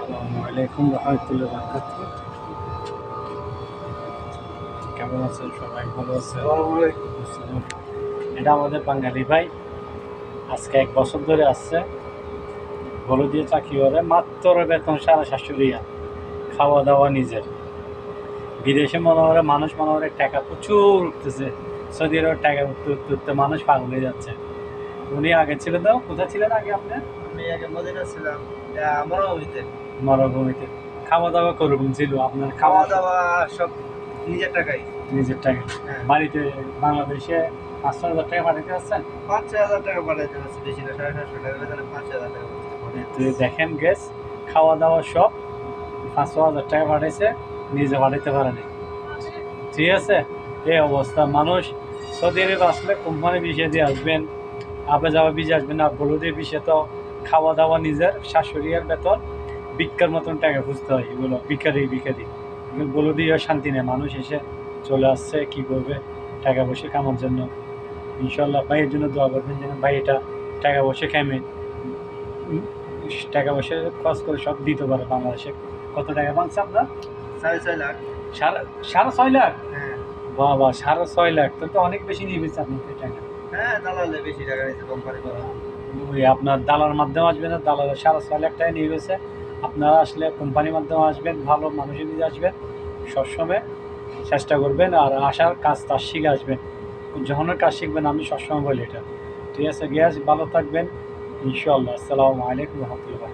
আসসালামু আলাইকুম রহমতুল্লাহ বারাকাতুহু। কেমন আছেন সবাই? ভালো আছেন? আসসালাম। এটা আমাদের বাঙালি ভাই, আজকে 1 বছর ধরে আসছে, হলো দিয়ে চাকরি করে, মাত্র বেতন 750 রিয়াল, খাওয়া দাওয়া নিজের। বিদেশে মনে করে মানুষ মনে করে টাকা প্রচুর উঠতেছে, সৌদি আরবের টাকা উঠতে উঠতে উঠতে মানুষ পাগল হয়ে যাচ্ছে। উনি আগে ছিলেন, তো কোথায় ছিলেন আগে আপনি? আমি আগে মদিনা ছিলাম, মরুভূমিতে। মরুভূমিতে। খাওয়া দাওয়া করবেন ছিল আপনার? খাওয়া দাওয়া সব নিজের টাকাই। নিজের টাকা। হ্যাঁ, বাড়িতে বাংলাদেশে 5,000 টাকা পাঠাতে আসছেন? 5-6 হাজার টাকা পাঠাইতে পারছি, বেশি না। 750 টাকা বেতনে 5-6 হাজার টাকা তো দেখেন গ্যাস, খাওয়া দাওয়া সব 5,000 টাকা পাঠাইছে, নিজে পাঠাইতে পারেনি। ঠিক আছে, এই অবস্থা। মানুষ সৌদি আরব আসলে কোম্পানি বিষয় দিয়ে আসবেন, আপে যাওয়া বিষে আসবেন, আর বলুদের বিষয়ে তো খাওয়া দাওয়া নিজের, শাশুড়িয়ার বেতন, ভিক্ষার মতন টাকা খুঁজতে হয়। এগুলো ভিখারি ভিখারি, এগুলো বলুদিও শান্তি নেই। মানুষ এসে চলে আসছে, কি করবে টাকা পয়সা কামার জন্য। ইনশাল্লাহ ভাইয়ের জন্য দোয়া করবেন যেন ভাই এটা টাকা পয়সা কামে, টাকা পয়সা খরচ করে সব দিতে পারে বাংলাদেশে। কত টাকা পাচ্ছে আপনার? 6.5 লাখ। সাড়ে 6.5 লাখ? হ্যাঁ, বাবা, 6.5 লাখ তো অনেক বেশি নিয়ে গেছে আপনার টাকা। হ্যাঁ, দালালে বেশি টাকা নিচ্ছে কোম্পানি করা। ওই আপনার দালার মাধ্যমে আসবেন না, দালালের 6.5 লাখ টাকা নিয়ে গেছে। আপনারা আসলে কোম্পানির মাধ্যমে আসবেন, ভালো মানুষের নিয়ে আসবেন, সবসময় চেষ্টা করবেন। আর আসার কাজ তার শিখে আসবেন, যখনের কাজ শিখবেন, আমি সবসময় বলি এটা। ঠিক আছে গ্যাস, ভালো থাকবেন ইনশাল্লাহ। আসসালামু আলাইকুম রহমতুল্লাহ।